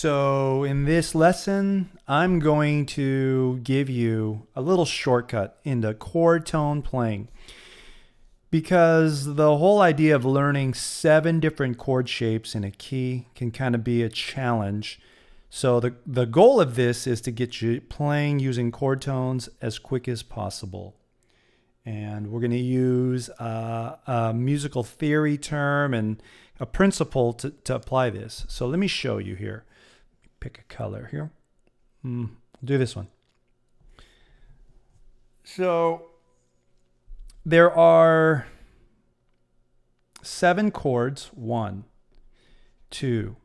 So in this lesson, I'm going to give you a little shortcut into chord tone playing, because the whole idea of learning 7 different chord shapes in a key can kind of be a challenge. So the goal of this is to get you playing using chord tones as quick as possible. And we're going to use a musical theory term and a principle to apply this. So let me show you here. Pick a color here. Do this one. So there are 7 chords. 1, 2,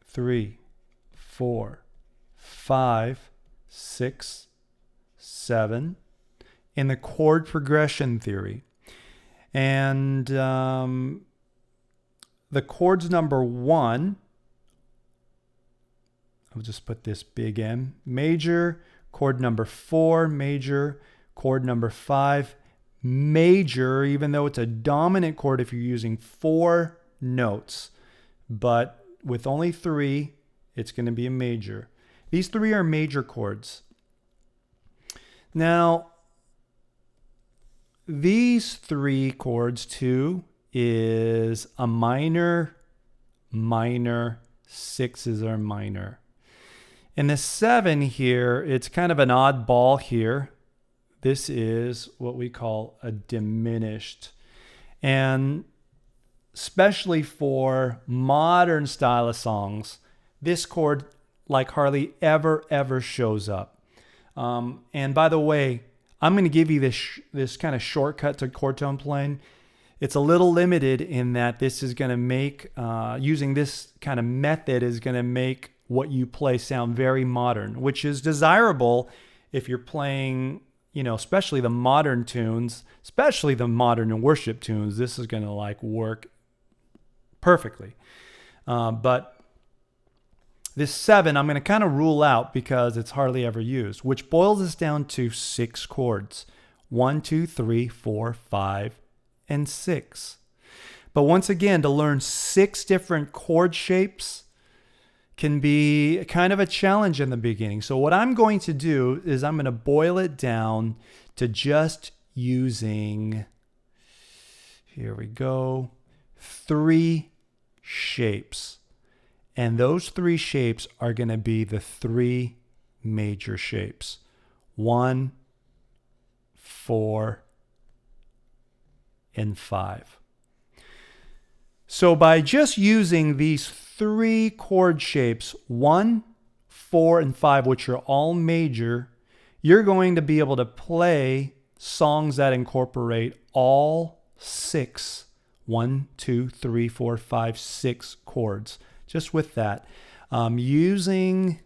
3, 4, 5, 6, 7 in the chord progression theory. And the chords number 1, I'll just put this big M, major, chord number 4, major, chord number 5, major, even though it's a dominant chord if you're using 4 notes, but with only 3, it's going to be a major. These 3 are major chords. Now, these 3 chords too is a minor, minor, 6s are minor. And the 7 here, it's kind of an odd ball here. This is what we call a diminished. And especially for modern style of songs, this chord like hardly ever shows up. And by the way, I'm going to give you this kind of shortcut to chord tone playing. It's a little limited in that this is going to make, using this kind of method is going to make what you play sound very modern, which is desirable if you're playing, especially the modern tunes, especially the modern and worship tunes. This is going to work perfectly. But this 7, I'm going to kind of rule out because it's hardly ever used, which boils us down to 6 chords. 1, 2, 3, 4, 5, and 6. But once again, to learn 6 different chord shapes can be kind of a challenge in the beginning. So what I'm going to do is I'm going to boil it down to just using, here we go, 3 shapes. And those 3 shapes are going to be the 3 major shapes. 1, 4, and 5. So by just using these 3 chord shapes, 1, 4, and 5, which are all major, you're going to be able to play songs that incorporate all 6, 1, 2, 3, 4, 5, 6 chords. Just with that, using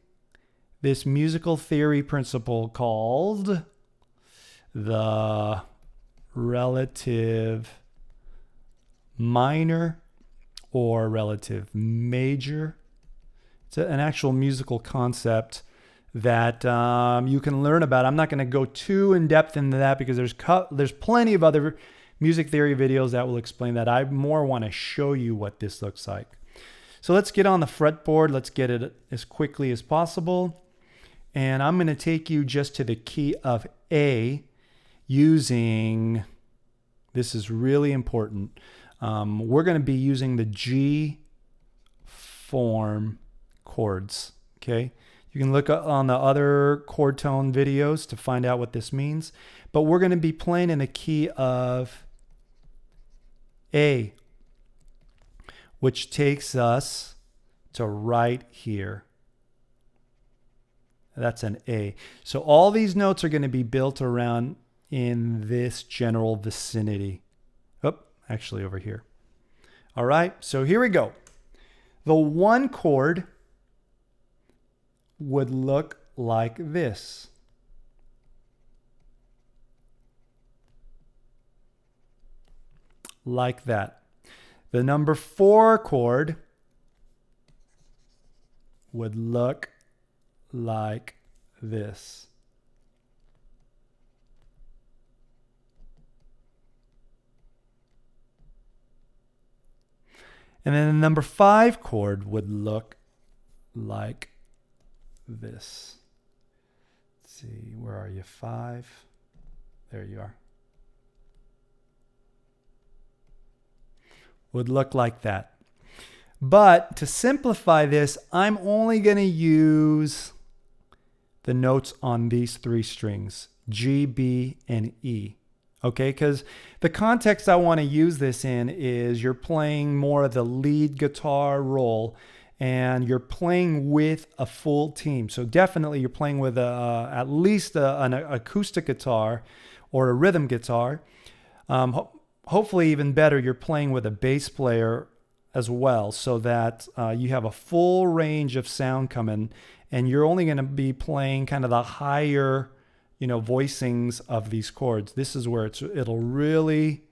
this musical theory principle called the relative minor or relative major. It's an actual musical concept that you can learn about. I'm not going to go too in depth into that because there's plenty of other music theory videos that will explain that. I more want to show you what this looks like. So let's get on the fretboard. Let's get it as quickly as possible. And I'm going to take you just to the key of A using, this is really important. We're going to be using the G form chords. Okay. You can look on the other chord tone videos to find out what this means. But we're going to be playing in the key of A, which takes us to right here. That's an A. So all these notes are going to be built around in this general vicinity. Oh, actually over here. All right, so here we go. The 1 chord would look like this. Like that. The number 4 chord would look like this. And then the number 5 chord would look like this. Let's see, where are you? 5. There you are. Would look like that. But to simplify this, I'm only going to use the notes on these 3 strings, G, B, and E. Okay, because the context I want to use this in is you're playing more of the lead guitar role and you're playing with a full team. So definitely you're playing with at least an acoustic guitar or a rhythm guitar. Hopefully even better, you're playing with a bass player as well, so that you have a full range of sound coming, and you're only going to be playing kind of the higher, voicings of these chords. This is where it'll really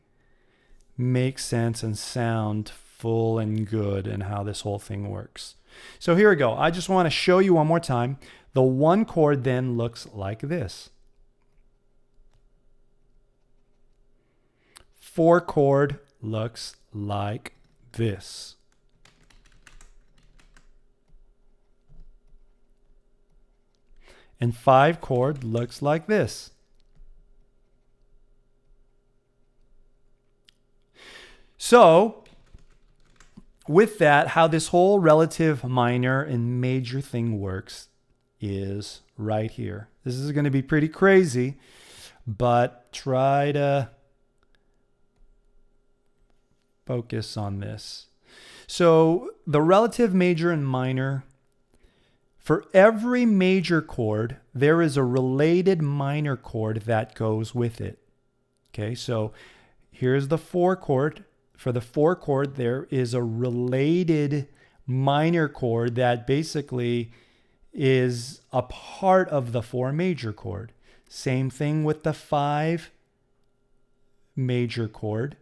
make sense and sound full and good and how this whole thing works. So here we go. I just want to show you one more time. The 1 chord then looks like this. 4 chord looks like this. And 5 chord looks like this. So, with that, how this whole relative minor and major thing works is right here. This is going to be pretty crazy, but try to focus on this. So the relative major and minor, for every major chord, there is a related minor chord that goes with it. Okay, so here's the 4 chord. For the 4 chord, there is a related minor chord that basically is a part of the 4 major chord. Same thing with the 5 major chord.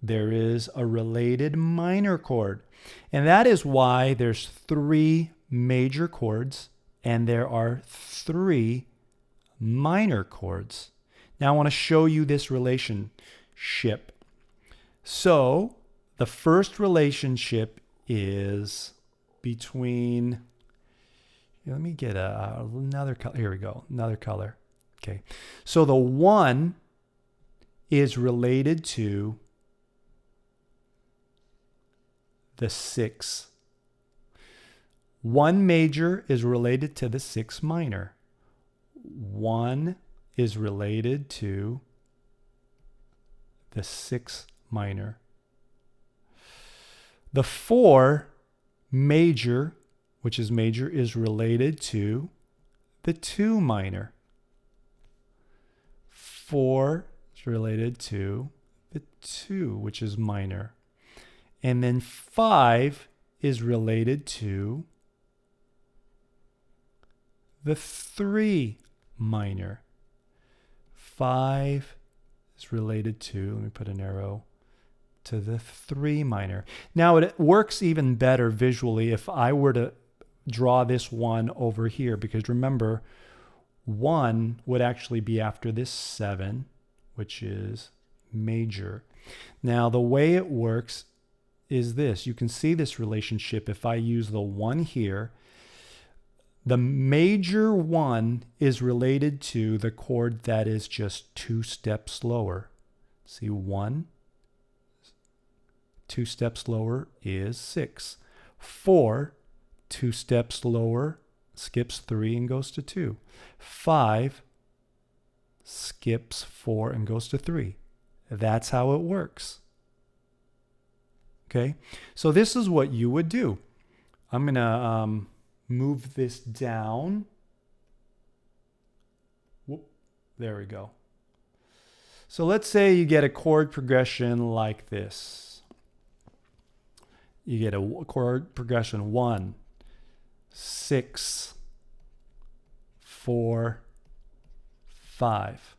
There is a related minor chord. And that is why there's 3 major chords and there are 3 minor chords. Now I want to show you this relationship. So the first relationship is between, let me get another color. Here we go, another color. Okay, so the 1 is related to the 6. 1 major is related to the 6 minor. 1 is related to the 6 minor. The 4 major, which is major, is related to the 2 minor. 4 is related to the 2, which is minor. And then 5 is related to the 3 minor. 5 is related to, let me put an arrow, to the 3 minor. Now it works even better visually if I were to draw this 1 over here, because remember, 1 would actually be after this 7, which is major. Now the way it works is this. You can see this relationship if I use the 1 here. The major 1 is related to the chord that is just 2 steps lower. See, 1, 2 steps lower is 6. 4, 2 steps lower, skips 3 and goes to 2. 5 skips 4 and goes to 3. That's how it works. Okay, so this is what you would do. I'm going to move this down. Whoop, there we go. So let's say you get a chord progression like this. You get a chord progression 1, 6, 4, 5.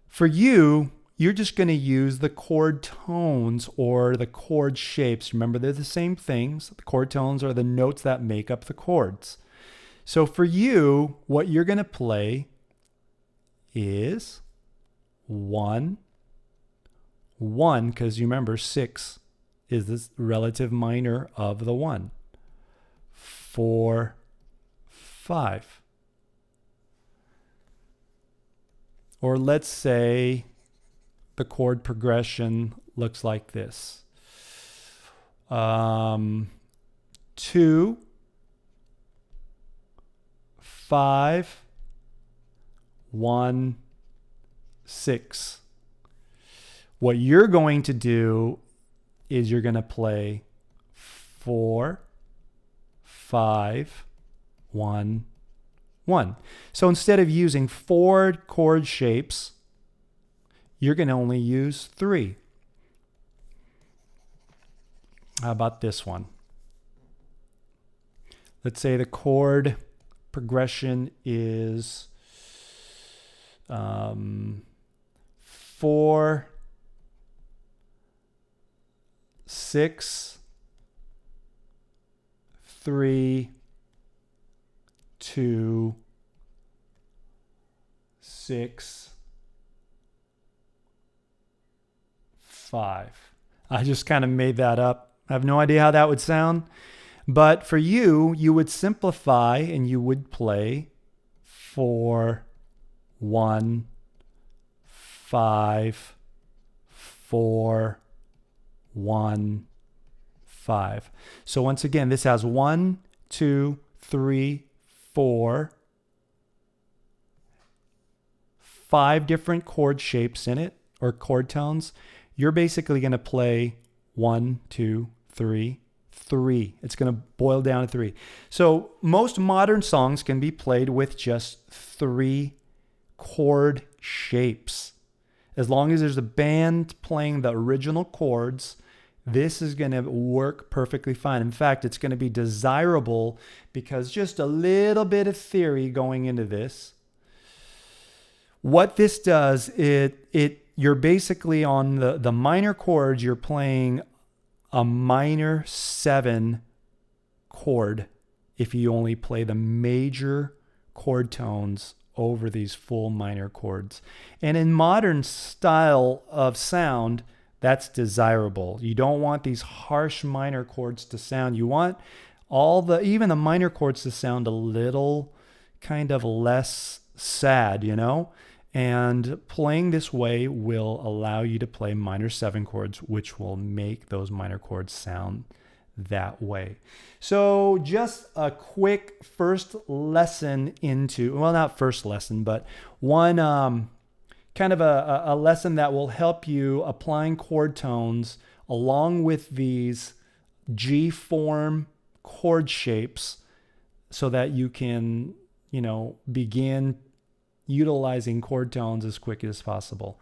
For you, you're just going to use the chord tones or the chord shapes. Remember, they're the same things. The chord tones are the notes that make up the chords. So for you, what you're going to play is 1, 1, because you remember 6 is this relative minor of the 1. 4, 5. Or let's say the chord progression looks like this. 2, 5, 1, 6. What you're going to do is you're going to play 4, 5, 1, 1. So instead of using 4 chord shapes, you're going to only use 3. How about this one? Let's say the chord progression is 4, 6, 3, 2, 6, 5. I just kind of made that up. I have no idea how that would sound. But for you, you would simplify and you would play 4, 1, 5, 4, 1, 5. So once again, this has 1, 2, 3, 4, 5 different chord shapes in it, or chord tones. You're basically going to play 1, 2, 3, 3. It's going to boil down to 3. So most modern songs can be played with just 3 chord shapes. As long as there's a band playing the original chords, this is going to work perfectly fine. In fact, it's going to be desirable because just a little bit of theory going into this. What this does, you're basically on the minor chords, you're playing a minor 7 chord if you only play the major chord tones over these full minor chords. And in modern style of sound, that's desirable. You don't want these harsh minor chords to sound. You want even the minor chords to sound a little kind of less sad, you know? And playing this way will allow you to play minor 7 chords, which will make those minor chords sound that way. So just a quick first lesson well, not first lesson, but one kind of a lesson that will help you applying chord tones along with these G form chord shapes so that you can, begin utilizing chord tones as quick as possible.